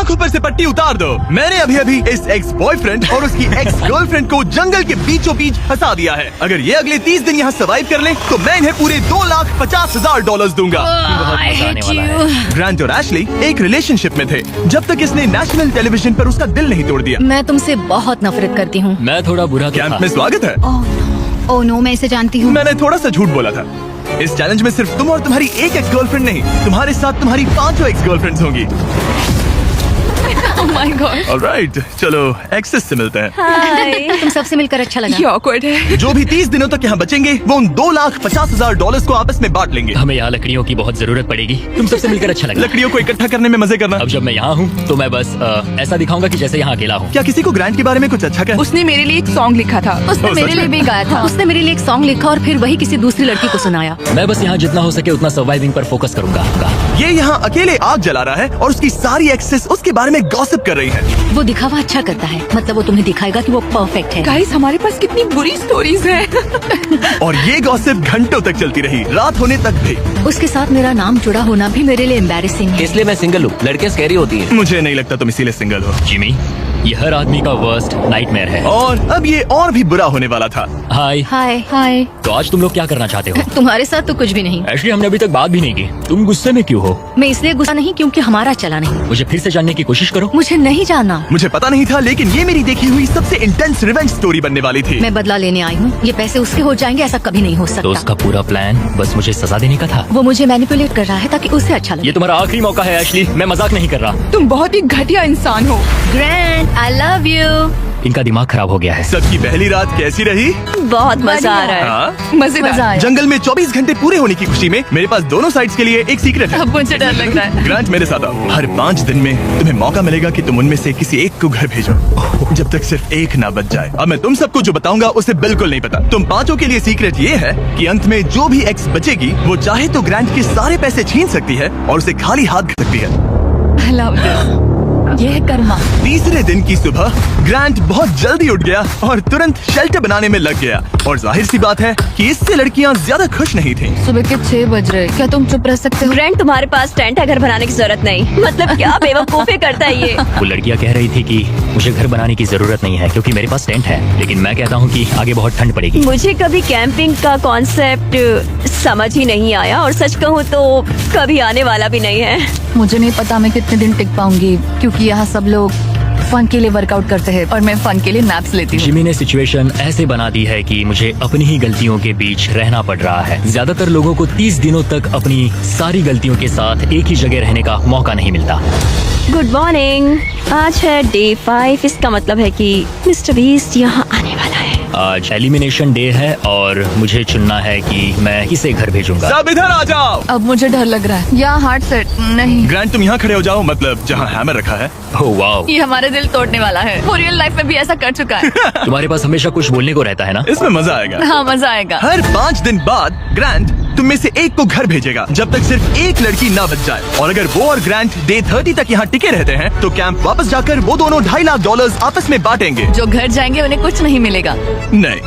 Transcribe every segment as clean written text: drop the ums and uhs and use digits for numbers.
आंखों पर से पट्टी उतार दो। मैंने अभी अभी इस एक्स बॉयफ्रेंड और उसकी एक्स गर्लफ्रेंड को जंगल के बीचों बीच फंसा दिया है। अगर ये अगले 30 दिन यहाँ सर्वाइव कर लें तो मैं इन्हें पूरे $2,50,000 दूंगा। ग्रांट और एशली एक रिलेशनशिप में थे जब तक इसने नेशनल टेलीविजन पर उसका दिल नहीं तोड़ दिया। मैं तुमसे बहुत नफरत करती हूँ। मैं थोड़ा बुरा तो कैंप था। में स्वागत है। ओह नो, मैं इसे जानती हूँ। मैंने थोड़ा सा झूठ बोला था। इस चैलेंज में सिर्फ तुम और तुम्हारी एक एक्स गर्लफ्रेंड नहीं, तुम्हारे साथ तुम्हारी 5 एक्स गर्लफ्रेंड्स होंगी। Oh my God. ऑलराइट, चलो एक्सेस से मिलते हैं। हाय। तुम सबसे मिलकर अच्छा लगा। ये awkward है। जो भी 30 दिनों तक यहाँ बचेंगे वो उन $2,50,000 को आपस में बांट लेंगे। हमें यहाँ लकड़ियों की बहुत जरूरत पड़ेगी। तुम सबसे मिलकर अच्छा लगा। लकड़ियों को इकट्ठा करने में मजे करना। अब जब मैं यहाँ हूँ तो मैं बस ऐसा दिखाऊंगा कि जैसे यहाँ अकेला हूँ। क्या किसी को ग्रांट के बारे में कुछ अच्छा कहा? उसने मेरे लिए एक सॉन्ग लिखा था। उसने ओह, मेरे सच लिए में? भी गाया था। उसने मेरे लिए एक सॉन्ग लिखा और फिर वही किसी दूसरी लड़की को सुनाया। मैं बस यहाँ जितना हो सके उतना सर्वाइविंग पर फोकस करूंगा। ये यहाँ अकेले आग जला रहा है और उसकी सारी एक्सेस उसके बारे में गॉसिप कर रही है। वो दिखावा अच्छा करता है, मतलब वो तुम्हें दिखाएगा कि वो परफेक्ट है। गाइस, हमारे पास कितनी बुरी स्टोरीज हैं। और ये गॉसिप घंटों तक चलती रही, रात होने तक भी। उसके साथ मेरा नाम जुड़ा होना भी मेरे लिए एम्बैरेसिंग है। इसलिए मैं सिंगल हूँ। लड़के स्कैरी होती हैं। मुझे नहीं लगता तुम इसीलिए सिंगल हो। जिमी, ये हर आदमी का वर्स्ट नाइटमेयर है। और अब ये और भी बुरा होने वाला था। हाय। हाय हाय। तो आज तुम लोग क्या करना चाहते हो? तुम्हारे साथ तो कुछ भी नहीं। एक्चुअली हमने अभी तक बात भी नहीं की। तुम गुस्से में क्यों हो? मैं इसलिए गुस्सा नहीं क्योंकि हमारा चला नहीं। मुझे फिर से जानने की कोशिश करो। मुझे नहीं जानना। मुझे पता नहीं था, लेकिन ये मेरी देखी हुई सबसे इंटेंस रिवेंज स्टोरी बनने वाली थी। मैं बदला लेने आई हूँ। ये पैसे उसके हो जाएंगे ऐसा कभी नहीं हो तो सकता। उसका पूरा प्लान बस मुझे सजा देने का था। वो मुझे मैनिपुलेट कर रहा है ताकि उसे अच्छा लगे। ये तुम्हारा आखिरी मौका है एशली, मैं मजाक नहीं कर रहा। तुम बहुत ही घटिया इंसान हो। Grand, I love you. इनका दिमाग खराब हो गया है। सबकी पहली रात कैसी रही? बहुत मजा आ रहा है। हाँ? मजेदार। मजा आया। जंगल में 24 घंटे पूरे होने की खुशी में मेरे पास दोनों साइड्स के लिए एक सीक्रेट है। अब मुझे डर लग रहा है। ग्रांट, मेरे साथ आओ। हर 5 दिन में तुम्हें मौका मिलेगा कि तुम उनमें से किसी एक को घर भेजो, जब तक सिर्फ एक ना बच जाए। अब मैं तुम सबको जो बताऊंगा उसे बिल्कुल नहीं पता। तुम 5 के लिए सीक्रेट ये है कि अंत में जो भी एक्स बचेगी वो चाहे तो ग्रांट के सारे पैसे छीन सकती है और उसे खाली हाथ कर सकती है। I love this. ये है कर्मा। तीसरे दिन की सुबह ग्रांट बहुत जल्दी उठ गया और तुरंत शेल्टर बनाने में लग गया। और जाहिर सी बात है कि इससे लड़कियां ज्यादा खुश नहीं थीं। सुबह के 6 बज रहे, क्या तुम चुप रह सकते हो? ग्रैंड, तुम्हारे पास टेंट है, घर बनाने की जरूरत नहीं। मतलब क्या बेवकूफी करता है ये। वो लड़कियां कह रही थी कि मुझे घर बनाने की जरूरत नहीं है क्योंकि मेरे पास टेंट है, लेकिन मैं कहता हूँ कि आगे बहुत ठंड पड़ेगी। मुझे कभी कैंपिंग का कॉन्सेप्ट समझ ही नहीं आया और सच कहूँ तो कभी आने वाला भी नहीं है। मुझे नहीं पता मैं कितने दिन टिक पाऊंगी क्योंकि यहाँ सब लोग फन के लिए वर्कआउट करते हैं और मैं फन के लिए नैप्स लेती हूँ। जिमी ने सिचुएशन ऐसे बना दी है कि मुझे अपनी ही गलतियों के बीच रहना पड़ रहा है। ज्यादातर लोगों को 30 दिनों तक अपनी सारी गलतियों के साथ एक ही जगह रहने का मौका नहीं मिलता। Good morning. आज है डे 5। इसका मतलब है कि मिस्टर बीस्ट यहाँ आने वाला है। आज एलिमिनेशन डे है और मुझे चुनना है कि मैं किसे घर भेजूंगा। सब इधर आ जाओ। अब मुझे डर लग रहा है। यहाँ हार्ट सेट नहीं। ग्रांट, तुम यहाँ खड़े हो जाओ, मतलब जहाँ हैमर रखा है। ओह वाओ, ये हमारे दिल तोड़ने वाला है। वो रियल लाइफ में भी ऐसा कर चुका है। तुम्हारे पास हमेशा कुछ बोलने को रहता है ना। इसमें मजा आएगा। हाँ, मजा आएगा। हर 5 दिन बाद ग्रांट तुम में से एक को घर भेजेगा जब तक सिर्फ एक लड़की ना बच जाए। और अगर वो और ग्रांट डे 30 तक यहाँ टिके रहते हैं तो कैंप वापस जाकर वो दोनों $2.5 आपस में बांटेंगे। जो घर जाएंगे उन्हें कुछ नहीं मिलेगा। नहीं।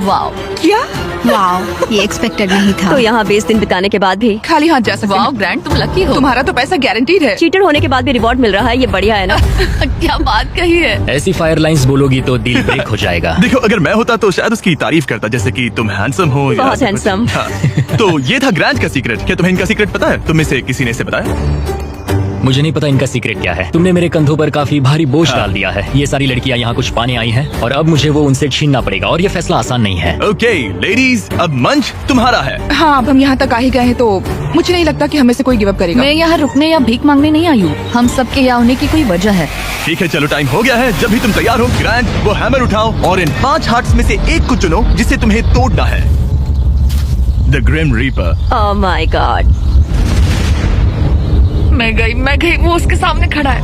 वाओ, क्या? वाओ, ये एक्सपेक्टेड नहीं था। तो यहाँ 20 दिन बिताने के बाद भी खाली हाथ जा सकते वाओ हैं। ग्रैंड, तुम लकी हो। तुम्हारा तो पैसा गारंटीड है। चीटर होने के बाद भी रिवॉर्ड मिल रहा है, ये बढ़िया है ना। क्या बात कही है। ऐसी फायर लाइंस बोलोगी तो दिल ब्रेक हो जाएगा। देखो, अगर मैं होता तो शायद उसकी तारीफ करता, जैसे कि तुम हैंडसम हो या बहुत ऐसा कुछ। handsome। हाँ। तो ये था ग्रांट का सीक्रेट। क्या तुम्हें इनका सीक्रेट पता है? तुम में से किसी ने इसे बताया? मुझे नहीं पता इनका सीक्रेट क्या है। तुमने मेरे कंधों पर काफी भारी बोझ डाल दिया है। ये सारी लड़कियां यहाँ कुछ पाने आई हैं और अब मुझे वो उनसे छीनना पड़ेगा और ये फैसला आसान नहीं है। ओके लेडीज, अब मंच तुम्हारा है। हाँ, अब हम यहाँ तक आ ही गए हैं तो मुझे नहीं लगता कि हमें से कोई गिव अप करेगा। मैं यहाँ रुकने या भीख मांगने नहीं आई हूँ। हम सबके यहाँ होने की कोई वजह है। ठीक है, चलो टाइम हो गया है। जब भी तुम तैयार हो ग्रांट, वो हैमर उठाओ और इन 5 हार्ट्स में से एक को चुनो जिसे तुम्हें तोड़ना है। The grim reaper. Oh my God. मैं गई, वो उसके सामने खड़ा है।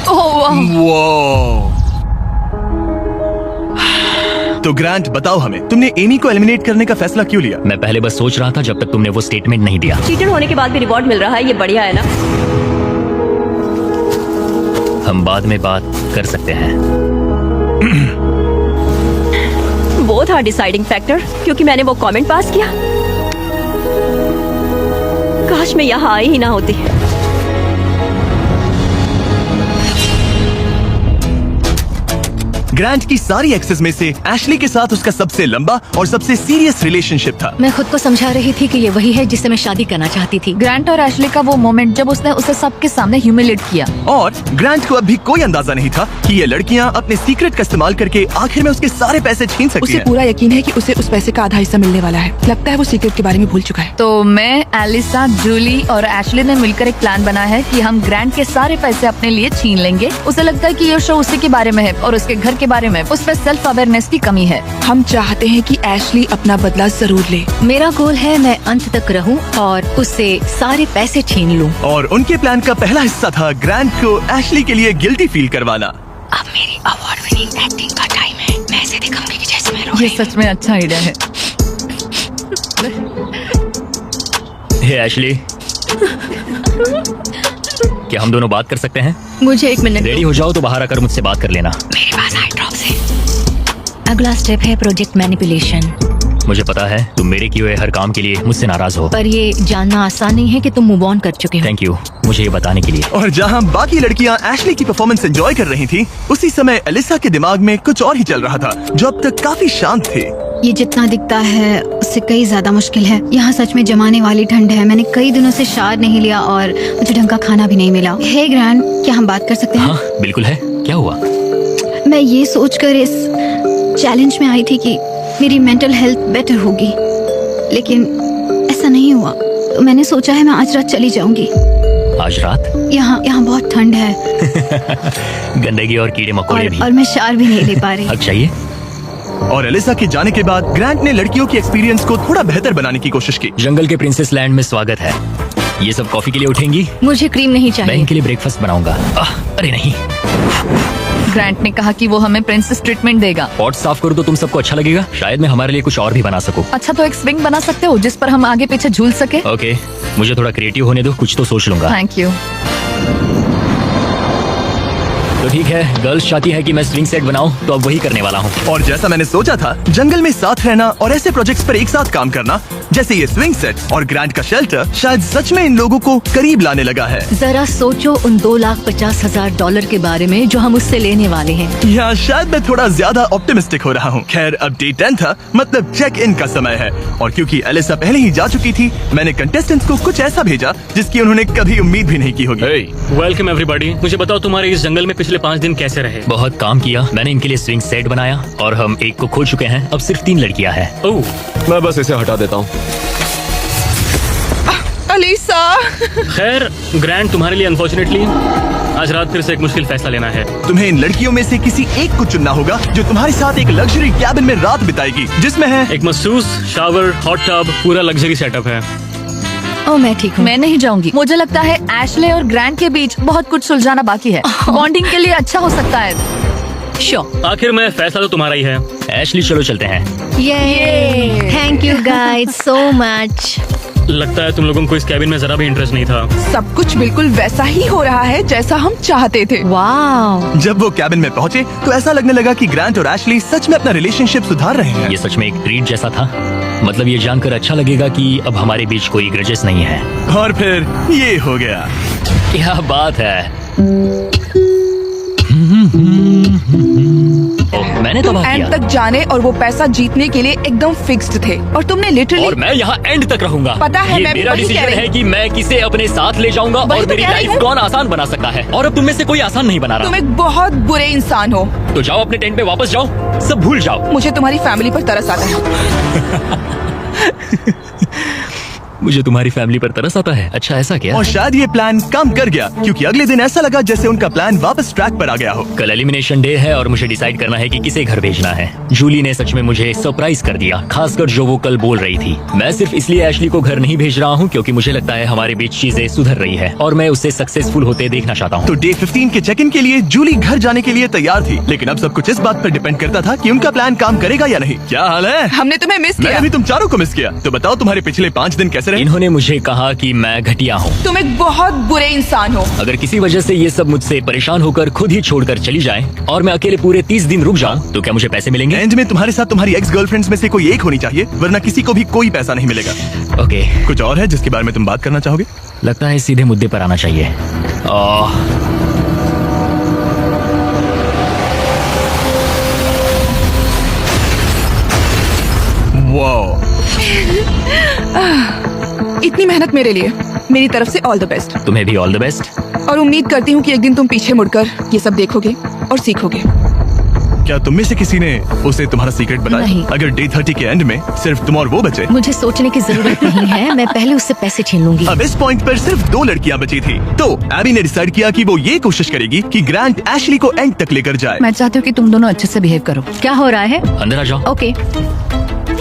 ओह वाह। वो तो ग्रांट, बताओ हमें, तुमने एमी को एलिमिनेट करने का फैसला क्यों लिया? मैं पहले बस सोच रहा था जब तक तुमने वो स्टेटमेंट नहीं दिया। चीटर होने के बाद भी रिवॉर्ड मिल रहा है, ये बढ़िया है ना। हम बाद में बात कर सकते हैं। था डिसाइडिंग फैक्टर, क्योंकि मैंने वो कमेंट पास किया। काश मैं यहाँ आई ही ना होती। ग्रांट की सारी एक्सेस में से एशली के साथ उसका सबसे लंबा और सबसे सीरियस रिलेशनशिप था। मैं खुद को समझा रही थी कि ये वही है जिससे मैं शादी करना चाहती थी। ग्रांट और एशली का वो मोमेंट जब उसने उसे सबके सामने ह्यूमिलेट किया। और ग्रांट को अब भी कोई अंदाजा नहीं था कि ये लड़कियां अपने सीक्रेट का इस्तेमाल करके आखिर में उसके सारे पैसे छीन सकती उसे हैं। पूरा यकीन है कि उसे उस पैसे का आधा हिस्सा मिलने वाला है। लगता है वो सीक्रेट के बारे में भूल चुका है। तो मैं, एलिसा, जूली और एशली ने मिलकर एक प्लान बनाया है कि हम ग्रांट के सारे पैसे अपने लिए छीन लेंगे। उसे लगता है कि ये शो उसी के बारे में है और उसके घर के बारे में। उसमें सेल्फ अवेयरनेस की कमी है। हम चाहते हैं कि एशली अपना बदला जरूर ले। मेरा गोल है मैं अंत तक रहूं और उससे सारे पैसे छीन लूं। और उनके प्लान का पहला हिस्सा था ग्रांट को एशली के लिए गिल्टी फील करवाना। अब मेरी अवार्ड विनिंग एक्टिंग का टाइम है। मैं ऐसे दिखाऊंगी कि जैसे मैं रो रही हूं। ये सच में अच्छा आइडिया है। हे एशली, क्या हम दोनों बात कर सकते हैं? मुझे 1 मिनट। रेडी हो जाओ तो बाहर आकर मुझसे बात कर लेना। मेरे पास आई ड्रॉप्स है। अगला स्टेप है प्रोजेक्ट मैनिपुलेशन। मुझे पता है तुम मेरे किए हुए हर काम के लिए मुझसे नाराज हो। पर ये जानना आसान नहीं है कि तुम मूव ऑन कर चुके हो। थैंक यू मुझे ये बताने के लिए। और जहां बाकी लड़कियां एशली की परफॉर्मेंस एंजॉय कर रही थी, उसी समय एलिसा के दिमाग में कुछ और ही चल रहा था, जो अब तक काफी शांत थे। ये जितना दिखता है उससे कई ज्यादा मुश्किल है। यहाँ सच में जमाने वाली ठंड है। मैंने कई दिनों से शावर नहीं लिया और मुझे ढंग का खाना भी नहीं मिला। हे ग्रैंड, क्या हम बात कर सकते हैं? हाँ बिल्कुल है। क्या हुआ? मैं ये सोचकर इस चैलेंज में आई थी कि मेरी मेंटल हेल्थ बेटर होगी, लेकिन ऐसा नहीं हुआ। तो मैंने सोचा है मैं आज रात चली जाऊंगी। आज रात? यहाँ बहुत ठंड है गंदगी और कीड़े मकोड़े भी। और मैं शावर भी नहीं ले पा रही। हक चाहिए? और एलिसा के जाने के बाद ग्रांट ने लड़कियों की एक्सपीरियंस को थोड़ा बेहतर बनाने की कोशिश की। जंगल के प्रिंसेस लैंड में स्वागत है। ये सब कॉफी के लिए उठेंगी? मुझे क्रीम नहीं मैं चाहिए। इनके लिए ब्रेकफास्ट बनाऊंगा। अरे नहीं, ग्रांट ने कहा कि वो हमें प्रिंसेस ट्रीटमेंट देगा। पॉट साफ करो तो तुम सबको अच्छा लगेगा। शायद मैं हमारे लिए कुछ और भी बना सकूं। अच्छा, तो एक स्विंग बना सकते हो जिस पर हम आगे पीछे झूल सके। ओके, मुझे थोड़ा क्रिएटिव होने दो, कुछ तो सोच लूंगा। Thank you. तो ठीक है, गर्ल्स चाहती है कि मैं स्विंग सेट बनाऊं, तो अब वही करने वाला हूँ। और जैसा मैंने सोचा था, जंगल में साथ रहना और ऐसे प्रोजेक्ट्स पर एक साथ काम करना, जैसे ये स्विंग सेट और ग्रांट का शेल्टर, शायद सच में इन लोगों को करीब लाने लगा है। जरा सोचो उन $2,50,000 के बारे में जो हम उससे लेने वाले हैं। या शायद मैं थोड़ा ज्यादा ऑप्टिमिस्टिक हो रहा हूँ। खैर, अब डे 10 था, मतलब चेक इन का समय है। और क्योंकि एलिसा पहले ही जा चुकी थी, मैंने कंटेस्टेंट्स को कुछ ऐसा भेजा जिसकी उन्होंने कभी उम्मीद भी नहीं की होगी। Welcome everybody. मुझे बताओ तुम्हारे इस जंगल में पिछले 5 दिन कैसे रहे? बहुत काम किया। मैंने इनके लिए स्विंग सेट बनाया और हम एक को खो चुके हैं। अब सिर्फ 3 लड़कियां हैं। ओह, मैं बस इसे हटा देता हूँ। एलिसा, खैर ग्रैंड, तुम्हारे लिए अनफॉर्चुनेटली आज रात फिर से एक मुश्किल फैसला लेना है। तुम्हें इन लड़कियों में से किसी एक को चुनना होगा जो तुम्हारे साथ एक लग्जरी कैबिन में रात बिताएगी, जिसमें है एक मखसूस शावर, हॉट टब, पूरा लग्जरी सेटअप है। ओ, मैं ठीक हूँ। मैं नहीं जाऊंगी। मुझे लगता है एशले और ग्रांट के बीच बहुत कुछ सुलझाना बाकी है। बॉन्डिंग के लिए अच्छा हो सकता है। श्योर। आखिर में फैसला तो तुम्हारा ही है। एशली, चलो चलते हैं। ये thank you guys so much. लगता है तुम लोगों को इस कैबिन में जरा भी इंटरेस्ट नहीं था। सब कुछ बिल्कुल वैसा ही हो रहा है जैसा हम चाहते थे। वाह। जब वो कैबिन में पहुंचे तो ऐसा लगने लगा कि ग्रांट और एशली सच में अपना रिलेशनशिप सुधार रहे हैं। ये सच में एक ट्रीट जैसा था। मतलब ये जानकर अच्छा लगेगा कि अब हमारे बीच कोई ग्रजेस नहीं है। और फिर ये हो गया। क्या बात है। ओह, मैंने तबाह एंड किया। तक जाने और वो पैसा जीतने के लिए एकदम फिक्स्ड थे और तुमने लिटरली। और मैं यहाँ एंड तक रहूंगा। पता है, ये मैं भी मेरा वही कह डिसीजन रही है हूँ। कि मैं किसे अपने साथ ले जाऊंगा वही और तो मेरी कह रही लाइफ हूँ। कौन आसान बना सकता है। और अब तुम में से कोई आसान नहीं बना तुम रहा। एक बहुत बुरे इंसान हो। तो जाओ अपने टेंट पे वापस जाओ, सब भूल जाओ। मुझे तुम्हारी फैमिली पर तरस आता है। मुझे तुम्हारी फैमिली पर तरस आता है। अच्छा, ऐसा क्या? और शायद ये प्लान काम कर गया, क्योंकि अगले दिन ऐसा लगा जैसे उनका प्लान वापस ट्रैक पर आ गया हो। कल एलिमिनेशन डे है और मुझे डिसाइड करना है कि किसे घर भेजना है। जूली ने सच में मुझे सरप्राइज कर दिया, खासकर जो वो कल बोल रही थी। मैं सिर्फ इसलिए एशली को घर नहीं भेज रहा हूँ क्योंकि मुझे लगता है हमारे बीच चीजें सुधर रही है और मैं उससे सक्सेसफुल होते देखना चाहता हूँ। तो डे 15 के चेक इन के लिए जूली घर जाने के लिए तैयार थी, लेकिन अब सब कुछ इस बात पर डिपेंड करता था कि उनका प्लान काम करेगा या नहीं। क्या हाल है? हमने तुम्हें मिस मैंने किया। भी तुम चारों को मिस किया। तो बताओ, तुम्हारे पिछले 5 दिन कैसे रहे? हैं? इन्होंने मुझे कहा कि मैं घटिया हूँ। तुम एक बहुत बुरे इंसान हो। अगर किसी वजह से ये सब मुझसे परेशान होकर खुद ही छोड़कर चली जाए और मैं अकेले पूरे 30 दिन रुक जाऊँ तो क्या मुझे पैसे मिलेंगे? एंड में तुम्हारे साथ तुम्हारी एक्स गर्लफ्रेंड्स में से कोई एक होनी चाहिए, वरना किसी को भी कोई पैसा नहीं मिलेगा। ओके, कुछ और है जिसके बारे में तुम बात करना चाहोगे? लगता है सीधे मुद्दे पर आना चाहिए। वाओ, इतनी मेहनत मेरे लिए, मेरी तरफ से ऑल द बेस्ट। तुम्हें भी ऑल द बेस्ट। और उम्मीद करती हूँ कि एक दिन तुम पीछे मुड़कर ये सब देखोगे और सीखोगे। क्या तुम में से किसी ने उसे तुम्हारा सीक्रेट बताया? नहीं। अगर डे 30 के एंड में सिर्फ तुम और वो बचे, मुझे सोचने की जरूरत नहीं है, मैं पहले उससे पैसे छीन लूंगी। अब इस पॉइंट पर सिर्फ 2 लड़कियां बची थी, तो एबी ने डिसाइड किया कि वो ये कोशिश करेगी कि ग्रांट एशली को एंड तक लेकर जाए। मैं चाहती हूँ कि तुम दोनों अच्छे से बिहेव करो। क्या हो रहा है? अंदर आ जाओ। ओके,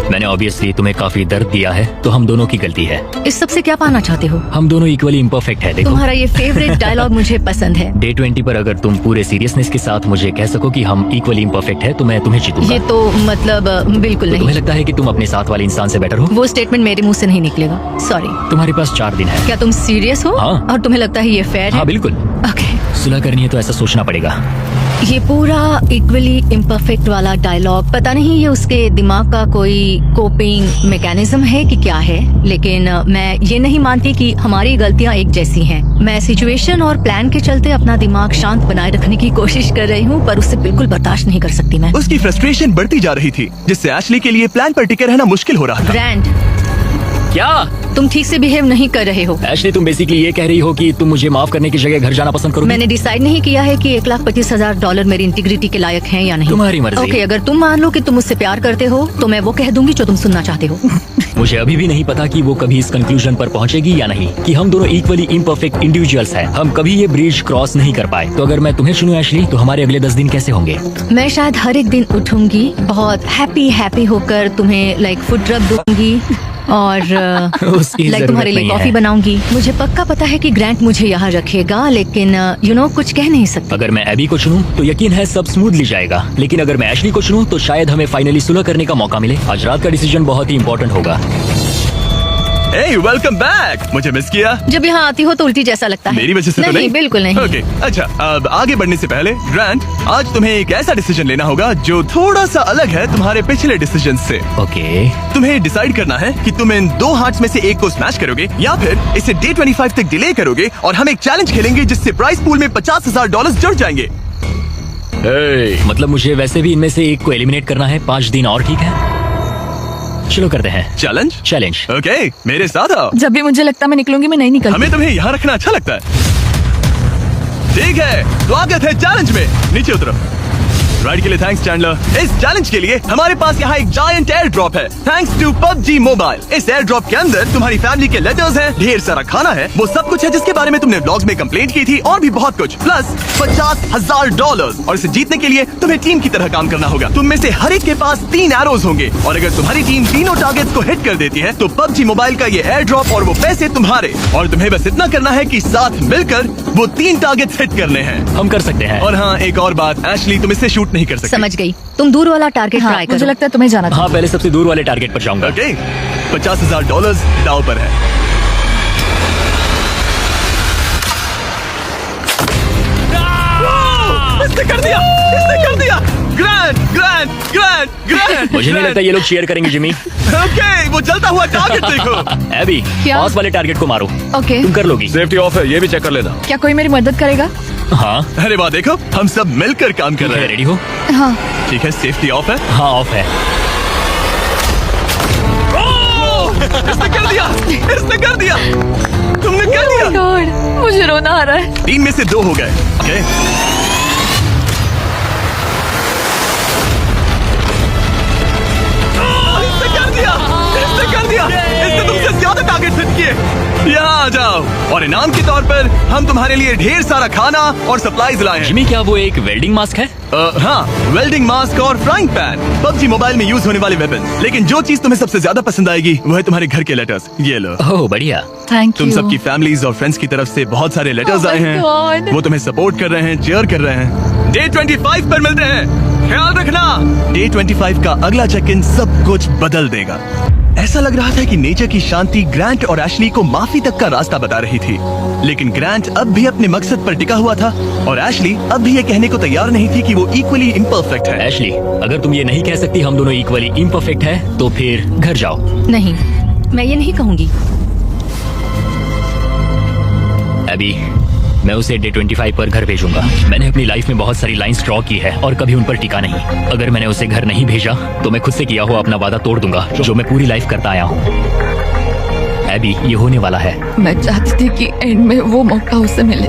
मैंने ऑब्वियसली तुम्हें काफी दर्द दिया है, तो हम दोनों की गलती है। इस सब से क्या पाना चाहते हो? हम दोनों इक्वली इम्परफेक्ट है। देखो, तुम्हारा ये फेवरेट डायलॉग मुझे पसंद है। डे 20 पर अगर तुम पूरे सीरियसनेस के साथ मुझे कह सको कि हम इक्वली इम्परफेक्ट है तो मैं तुम्हें जीतूंगा। ये तो मतलब बिल्कुल तो तुम्हें नहीं। लगता है कि तुम अपने साथ वाले इंसान से बेटर हो? वो स्टेटमेंट मेरे मुंह से नहीं निकलेगा, सॉरी। तुम्हारे पास 4 दिन है। क्या तुम सीरियस हो? हाँ। और तुम्हें लगता है ये फेयर है? हाँ बिल्कुल। ओके, सुलह करनी है तो ऐसा सोचना पड़ेगा। ये पूरा इक्वली इम्परफेक्ट वाला डायलॉग, पता नहीं ये उसके दिमाग का कोई कोपिंग मैकेनिज्म है कि क्या है, लेकिन मैं ये नहीं मानती कि हमारी गलतियां एक जैसी हैं। मैं सिचुएशन और प्लान के चलते अपना दिमाग शांत बनाए रखने की कोशिश कर रही हूँ, पर उससे बिल्कुल बर्दाश्त नहीं कर सकती मैं। उसकी फ्रस्ट्रेशन बढ़ती जा रही थी, जिससे एशली के लिए प्लान पर टिके रहना मुश्किल हो रहा था। ग्रैंड, क्या तुम ठीक से बिहेव नहीं कर रहे हो। एशली, तुम बेसिकली ये कह रही हो कि तुम मुझे माफ करने की जगह घर जाना पसंद करोगी? मैंने डिसाइड नहीं किया है कि $1,25,000 मेरी इंटीग्रिटी के लायक हैं या नहीं। तुम्हारी मर्जी। ओके, अगर तुम मान लो कि तुम मुझसे प्यार करते हो तो मैं वो कह दूंगी जो तुम सुनना चाहते हो। मुझे अभी भी नहीं पता कि वो कभी इस कंक्लूजन पर पहुंचेगी या नहीं कि हम दोनों इक्वली इम्परफेक्ट इंडिविजुअल्स हैं। हम कभी ये ब्रिज क्रॉस नहीं कर पाए। तो अगर मैं तुम्हें चुनूं एशली, तो हमारे अगले 10 दिन कैसे होंगे? मैं शायद हर एक दिन उठूंगी बहुत हैप्पी होकर तुम्हें लाइक फूड रख दूंगी और उसकी लाइक जरूरत तुम्हारे लिए नहीं कॉफी है। बनाऊंगी। मुझे पक्का पता है कि ग्रैंट मुझे यहाँ रखेगा, लेकिन कुछ कह नहीं सकती। अगर मैं एबी को चुनूं तो यकीन है सब स्मूथली जाएगा, लेकिन अगर मैं एशली को चुनूं तो शायद हमें फाइनली सुलह करने का मौका मिले। आज रात का डिसीजन बहुत ही इंपॉर्टेंट होगा। Hey, welcome back. मुझे मिस किया? जब यहाँ आती हो तो उल्टी जैसा लगता है। मेरी वजह से तो नहीं? बिल्कुल नहीं। ओके, अच्छा, अब आगे बढ़ने से पहले ग्रांट, आज तुम्हें एक ऐसा डिसीजन लेना होगा जो थोड़ा सा अलग है तुम्हारे पिछले डिसीजन से। ओके, तुम्हें डिसाइड करना है कि तुम इन 2 हार्ट्स में से एक को स्मैश करोगे या फिर इसे डे 25 तक डिले करोगे और हम एक चैलेंज खेलेंगे जिससे प्राइस पूल में $50,000 जुड़ जाएंगे। मतलब मुझे वैसे भी इनमें से एक को एलिमिनेट करना है। 5 दिन और ठीक है, शुरू करते हैं चैलेंज। ओके, मेरे साथ आओ। जब भी मुझे लगता मैं निकलूंगी मैं नहीं निकलती। हमें तुम्हें यहाँ रखना अच्छा लगता है। ठीक है, स्वागत है चैलेंज में। नीचे उतरो। राइड के लिए थैंक्स चैंडलर। इस चैलेंज के लिए हमारे पास यहाँ एक जायंट एयर ड्रॉप है, थैंक्स टू PUBG मोबाइल। इस एयर ड्रॉप के अंदर तुम्हारी फैमिली के लेटर्स हैं, ढेर सारा खाना है, वो सब कुछ है जिसके बारे में तुमने व्लॉग्स में कंप्लेंट की थी, और भी बहुत कुछ, प्लस $50,000। और इसे जीतने के लिए तुम्हें टीम की तरह काम करना होगा। तुम में से हर एक के पास 3 एरोज होंगे, और अगर तुम्हारी टीम तीनों टारगेट्स को हिट कर देती है तो PUBG मोबाइल का ये एयर ड्रॉप और वो पैसे तुम्हारे। और तुम्हें बस इतना करना है कि साथ मिलकर वो 3 टारगेट्स हिट करने हैं। हम कर सकते हैं। और हाँ, एक और बात, एशली तुम इससे शूट नहीं कर सकती। समझ गई, तुम दूर वाला टारगेट ट्राई करो। मुझे लगता है तुम्हें जाना हाँ, पहले सबसे दूर वाले टारगेट पर जाऊंगा। ओके, $50,000 दांव पर है। इसने कर दिया, इसने कर दिया। ग्रैंड। मुझे नहीं लगता ये लोग शेयर करेंगे जिमी। ओके, वो जलता हुआ टारगेट देखो। एबी, क्या? पास वाले टारगेट को मारो। ओके, तुम कर लोगी। सेफ्टी ऑफ है, ये भी चेक कर लेना। क्या कोई मेरी मदद करेगा? हाँ, अरे वाह, देखो हम सब मिलकर काम कर रहे हैं। रेडी हो? हाँ। ठीक है, सेफ्टी ऑफ है। हाँ, ऑफ है। इसने कर दिया, इसने कर दिया, तुमने कर दिया। गॉड, मुझे रोना आ रहा है। 3 में से 2 हो गए। ओके, इसने कर दिया, इसने तुमसे ज्यादा टारगेट हिट किए। यहाँ आ जाओ, और इनाम के तौर पर हम तुम्हारे लिए ढेर सारा खाना और सप्लाईज लाए हैं। जिमी, क्या वो एक वेल्डिंग मास्क है? हाँ, वेल्डिंग मास्क और फ्राइंग पैन, PUBG मोबाइल में यूज होने वाले वेपन। लेकिन जो चीज तुम्हें सबसे ज्यादा पसंद आएगी वो है तुम्हारे घर के लेटर्स। ये लो। ओह, बढ़िया। थैंक तुम यू। सबकी फैमिलीज और फ्रेंड्स की तरफ से बहुत सारे लेटर्स Oh my आए हैं। God. वो तुम्हें सपोर्ट कर रहे हैं, चेयर कर रहे हैं। डे 25 पर मिलते हैं, ख्याल रखना। डे 25 का अगला चेक इन सब कुछ बदल देगा। ऐसा लग रहा था कि नेचर की शांति ग्रांट और एशली को माफी तक का रास्ता बता रही थी, लेकिन ग्रांट अब भी अपने मकसद पर टिका हुआ था और एशली अब भी ये कहने को तैयार नहीं थी कि वो इक्वली इम्परफेक्ट है। एशली, अगर तुम ये नहीं कह सकती हम दोनों इक्वली इम्परफेक्ट है तो फिर घर जाओ। नहीं, मैं ये नहीं कहूंगी। अभी मैं उसे डे 25 पर घर भेजूंगा। मैंने अपनी लाइफ में बहुत सारी लाइंस ड्रॉ की है और कभी उन पर टिका नहीं। अगर मैंने उसे घर नहीं भेजा तो मैं खुद से किया हुआ अपना वादा तोड़ दूंगा जो मैं पूरी लाइफ करता आया हूँ। अभी ये होने वाला है। मैं चाहती थी कि एंड में वो मौका उसे मिले।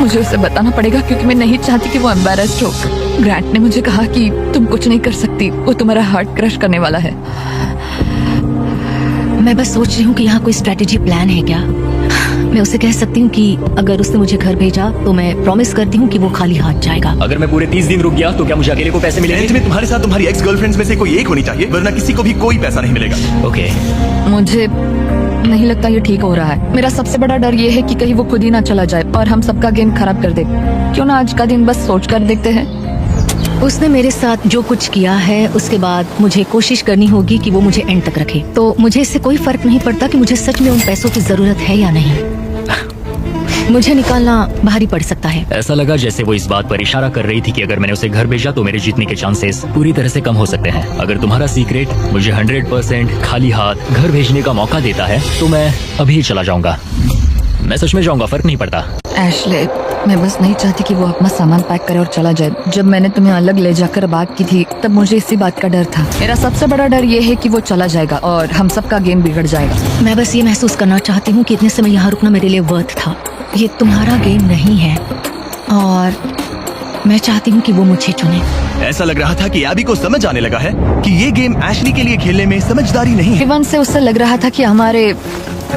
मुझे उसे बताना पड़ेगा क्योंकि मैं नहीं चाहती कि वो एम्बैरेस्ड हो। ग्रांट ने मुझे कहा कि तुम कुछ नहीं कर सकती, वो तुम्हारा हार्ट क्रश करने वाला है। मैं बस सोच रही हूँ कि यहाँ कोई स्ट्रेटेजी प्लान है क्या। मैं उसे कह सकती हूँ कि अगर उसने मुझे घर भेजा तो मैं प्रॉमिस करती हूँ कि वो खाली हाथ जाएगा। अगर मैं पूरे 30 दिन रुक गया तो क्या मुझे अकेले को पैसे एंड मिलेंगे? में तुम्हारे साथ तुम्हारी एक्स गर्लफ्रेंड्स में से कोई एक होनी चाहिए, वरना किसी को भी कोई पैसा नहीं मिलेगा। ओके। मुझे नहीं लगता ये ठीक हो रहा है। मेरा सबसे बड़ा डर ये है कि कहीं वो खुद ही ना चला जाए और हम सबका गेम खराब कर दे। क्यों ना आज का दिन बस सोच कर देखते हैं। उसने मेरे साथ जो कुछ किया है उसके बाद मुझे कोशिश करनी होगी कि वो मुझे एंड तक रखे। तो मुझे इससे कोई फर्क नहीं पड़ता कि मुझे सच में उन पैसों की जरूरत है या नहीं। मुझे निकालना भारी पड़ सकता है। ऐसा लगा जैसे वो इस बात पर इशारा कर रही थी कि अगर मैंने उसे घर भेजा तो मेरे जीतने के चांसेस पूरी तरह से कम हो सकते हैं। अगर तुम्हारा सीक्रेट मुझे 100% खाली हाथ घर भेजने का मौका देता है तो मैं अभी चला जाऊंगा। मैं सच में जाऊंगा, फर्क नहीं पड़ता। एशले, मैं बस नहीं चाहती कि वो अपना सामान पैक करे और चला जाए। जब मैंने तुम्हें अलग ले जाकर बात की थी तब मुझे इसी बात का डर था। मेरा सबसे बड़ा डर ये है कि वो चला जाएगा और हम सबका गेम बिगड़ जाएगा। मैं बस ये महसूस करना चाहती हूँ कि इतने समय यहाँ रुकना मेरे लिए वर्थ था। ये तुम्हारा गेम नहीं है और मैं चाहती हूँ कि वो मुझे चुने। ऐसा लग रहा था कि एबी को समझ आने लगा है कि ये गेम एशली के लिए खेलने में समझदारी नहीं है। इवन से उससे लग रहा था कि हमारे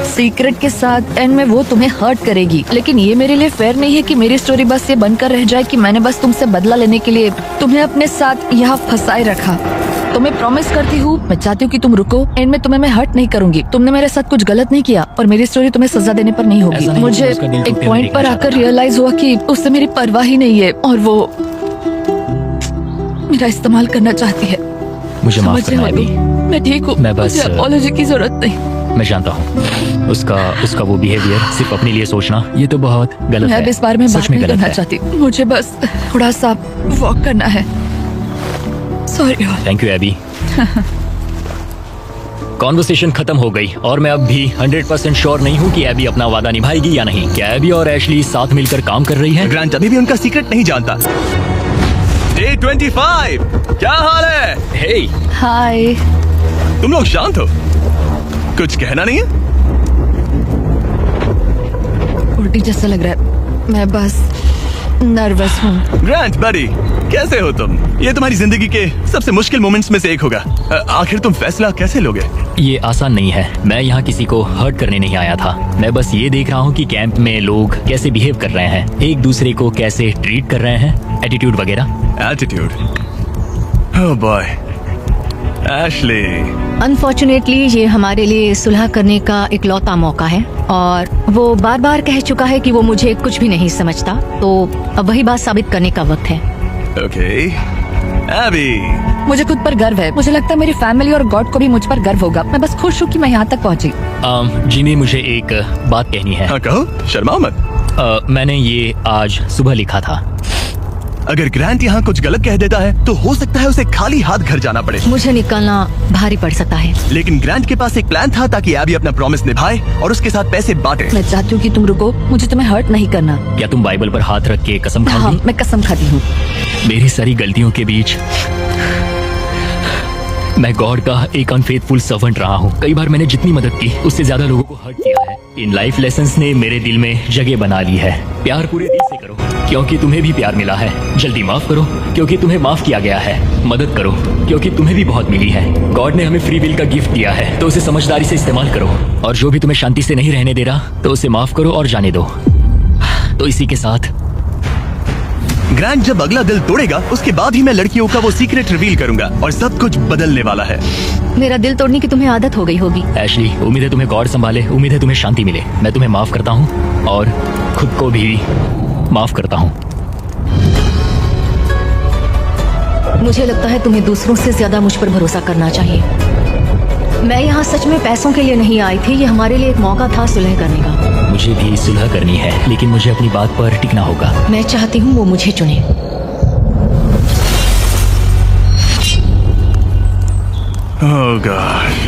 सीक्रेट के साथ एंड में वो तुम्हें हर्ट करेगी, लेकिन ये मेरे लिए फेयर नहीं है कि मेरी स्टोरी बस ये बनकर रह जाए कि मैंने बस तुमसे बदला लेने के लिए तुम्हें अपने साथ यहाँ फंसाए रखा। तो मैं प्रॉमिस करती हूँ, मैं चाहती हूँ कि तुम रुको। एंड में तुम्हें मैं हर्ट नहीं करूंगी। तुमने मेरे साथ कुछ गलत नहीं किया और मेरी स्टोरी तुम्हें सजा देने पर नहीं होगी। ऐसा नहीं, मुझे उसका दिल एक टूटे पॉइंट हुए पर देखना आकर चाहता। रियलाइज हुआ कि उससे मेरी परवाह ही नहीं है और वो मेरा इस्तेमाल करना चाहती है। मुझे माफ समझ करना रहे हो अभी। तुम? मैं ठीक हूँ। मैं बस- मुझे अपॉलॉजी की जरूरत नहीं। मैं जानता हूँ उसका वो बिहेवियर, सिर्फ अपने लिए सोचना, ये तो बहुत गलत मैं है। अब इस बारे में सच बात नहीं गलत करना है। चाहती। मुझे बस थोड़ा सा वॉक करना है। Sorry. Thank you Abby. Conversation खत्म हो गई और मैं अब भी 100% श्योर नहीं हूँ कि एबी अपना वादा निभाएगी या नहीं। क्या एबी और एशली साथ मिलकर काम कर रही है? ग्रांट अभी भी उनका सीक्रेट नहीं जानता। डे 25, क्या हाल है? हे, हाय। तुम लोग शांत हो, कुछ कहना नहीं है? उल्टी जैसा लग रहा है। मैं बस नर्वस हूँ। ग्रांट बडी, कैसे हो तुम? ये तुम्हारी जिंदगी के सबसे मुश्किल मोमेंट्स में से एक होगा। आखिर तुम फैसला कैसे लोगे? ये आसान नहीं है। मैं यहाँ किसी को हर्ट करने नहीं आया था। मैं बस ये देख रहा हूँ कि कैंप में लोग कैसे बिहेव कर रहे हैं, एक दूसरे को कैसे ट्रीट कर रहे हैं, एटीट्यूड वगैरह। Attitude? Oh boy, Ashley. Unfortunately ये हमारे लिए सुलह करने का इकलौता मौका है और वो बार बार कह चुका है कि वो मुझे कुछ भी नहीं समझता। तो अब वही बात साबित करने का वक्त है। ओके एबी, मुझे खुद पर गर्व है। मुझे लगता है मेरी फैमिली और गॉड को भी मुझ पर गर्व होगा। मैं बस खुश हूँ कि मैं यहाँ तक पहुँची। जिमी, मुझे एक बात कहनी है। हाँ कहो, शर्माओ मत। मैंने ये आज सुबह लिखा था। अगर ग्रांट यहाँ कुछ गलत कह देता है तो हो सकता है उसे खाली हाथ घर जाना पड़े। मुझे निकालना भारी पड़ सकता है। लेकिन ग्रांट के पास एक प्लान था ताकि एबी अपना प्रॉमिस निभाए और उसके साथ पैसे बांटे। मैं चाहती हूँ कि तुम रुको। मुझे तुम्हें हर्ट नहीं करना। क्या तुम बाइबल पर हाथ रख के कसम हाँ, खाओगी? मैं कसम खाती हूँ। मेरी सारी गलतियों के बीच मैं गॉड का एक अनफेथफुल सर्वेंट रहा हूँ। कई बार मैंने जितनी मदद की उससे ज्यादा लोगों को हर्ट किया है। इन लाइफ लेसन्स ने मेरे दिल में जगह बना ली है। प्यार पूरे दिल से करो क्योंकि तुम्हें भी प्यार मिला है। जल्दी माफ करो क्योंकि तुम्हें माफ किया गया है। मदद करो क्योंकि तुम्हें भी बहुत मिली है। गॉड ने हमें फ्री विल का गिफ्ट दिया है तो उसे समझदारी से इस्तेमाल करो। और जो भी तुम्हें शांति से नहीं रहने दे रहा तो उसे माफ करो और जाने दो। तो इसी के साथ ग्रांट जब अगला दिल तोड़ेगा उसके बाद ही मैं लड़कियों का वो सीक्रेट रिवील करूंगा और सब कुछ बदलने वाला है। मेरा दिल तोड़ने की तुम्हें आदत हो गई होगी। एशली, उम्मीद है तुम्हें गॉड संभाले, उम्मीद है तुम्हें शांति मिले। मैं तुम्हें माफ करता हूँ और खुद को भी माफ करता हूँ। मुझे लगता है तुम्हें दूसरों से ज्यादा मुझ पर भरोसा करना चाहिए। मैं यहाँ सच में पैसों के लिए नहीं आई थी। ये हमारे लिए एक मौका था सुलह करने का। मुझे भी सुलह करनी है, लेकिन मुझे अपनी बात पर टिकना होगा। मैं चाहती हूँ वो मुझे चुने। Oh gosh।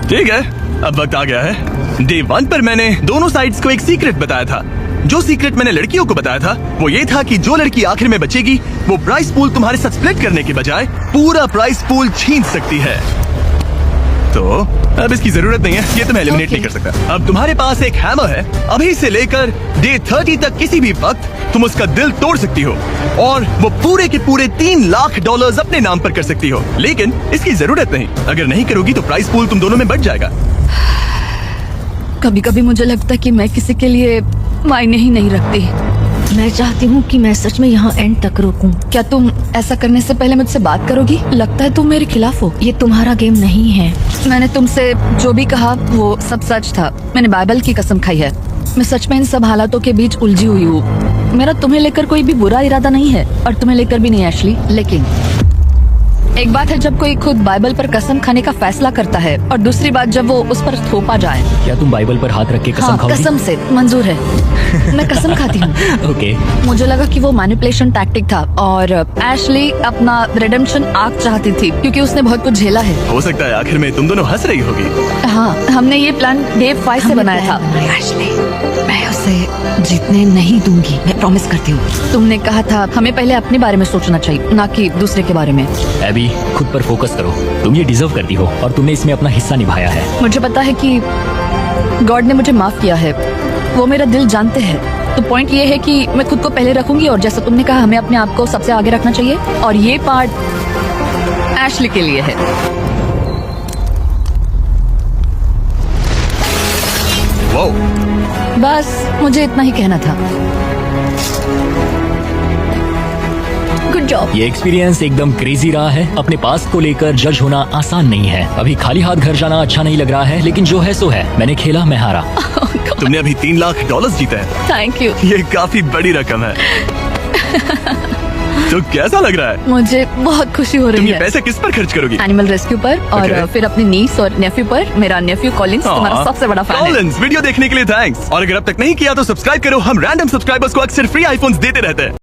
ठीक है, अब वक्त आ गया है। डे 1 पर मैंने दोनों साइड्स को एक सीक्रेट बताया था। जो सीक्रेट मैंने लड़कियों को बताया था वो ये था कि जो लड़की आखिर में बचेगी वो प्राइस पूल तुम्हारे साथ स्प्लिट करने के बजाय पूरा प्राइस पूल छीन सकती है। तो अब इसकी जरूरत नहीं है, ये तुम्हें एलिमिनेट नहीं कर सकता। अब तुम्हारे पास एक हैमर है। अभी से लेकर डे 30 तक किसी भी वक्त तुम उसका दिल तोड़ सकती हो और वो पूरे के पूरे $3 लाख अपने नाम पर कर सकती हो। लेकिन इसकी जरूरत नहीं। अगर नहीं करोगी तो प्राइस पूल तुम दोनों में बढ़ जाएगा। कभी कभी मुझे लगता है कि मैं किसी के लिए मायने ही नहीं रखती। मैं चाहती हूँ कि मैं सच में यहाँ एंड तक रोकूं। क्या तुम ऐसा करने से पहले मुझसे बात करोगी? लगता है तुम मेरे खिलाफ हो। ये तुम्हारा गेम नहीं है। मैंने तुमसे जो भी कहा वो सब सच था। मैंने बाइबल की कसम खाई है। मैं सच में इन सब हालातों के बीच उलझी हुई हूँ। मेरा तुम्हें लेकर कोई भी बुरा इरादा नहीं है और तुम्हें लेकर भी नहीं एशली। लेकिन एक बात है जब कोई खुद बाइबल पर कसम खाने का फैसला करता है और दूसरी बात जब वो उस पर थोपा जाए। क्या तुम बाइबल पर हाथ रख के कसम हाँ, खाओगी? कसम से मंजूर है। मैं कसम खाती हूँ। ओके। मुझे लगा कि वो मैनिपुलेशन टैक्टिक था और एशली अपना रिडेम्पशन आर्क चाहती थी क्योंकि उसने बहुत कुछ झेला है। हो सकता है आखिर में तुम दोनों हंस रही होगी। हाँ, हमने ये प्लान डे 5 से बनाया था। एशली, मैं उसे जीतने नहीं दूंगी, मैं प्रॉमिस करती हूँ। तुमने कहा था हमें पहले अपने बारे में सोचना चाहिए, ना कि दूसरे के बारे में। एबी, खुद पर फोकस करो। तुम ये डिजर्व करती हो और तुमने इसमें अपना हिस्सा निभाया है। मुझे पता है कि गॉड ने मुझे माफ किया है। वो मेरा दिल जानते हैं। तो पॉइंट ये है कि मैं खुद को पहले रखूंगी और जैसा तुमने कहा हमें अपने आप को सबसे आगे रखना चाहिए और ये पार्ट एशली के लिए है। वाओ। बस मुझे इतना ही कहना था। Good job. ये एक्सपीरियंस एकदम क्रेजी रहा है। अपने पास्ट को लेकर जज होना आसान नहीं है। अभी खाली हाथ घर जाना अच्छा नहीं लग रहा है, लेकिन जो है सो है। मैंने खेला, मैं हारा। तुमने अभी $3 लाख जीते हैं। Thank you. ये काफी बड़ी रकम है। तो कैसा लग रहा है? मुझे बहुत खुशी हो तुम रही ये है। पैसे किस पर खर्च करोगी? एनिमल रेस्क्यू पर और Okay. फिर अपनी नीस और नेफ्यू पर। मेरा नेफ्यू कॉलिंस तुम्हारा सबसे बड़ा फैन है। कॉलिंस, वीडियो देखने के लिए थैंक्स। और अगर अब तक नहीं किया तो सब्सक्राइब करो। हम रैंडम सब्सक्राइबर्स को अक्सर फ्री आईफोन्स देते रहते हैं।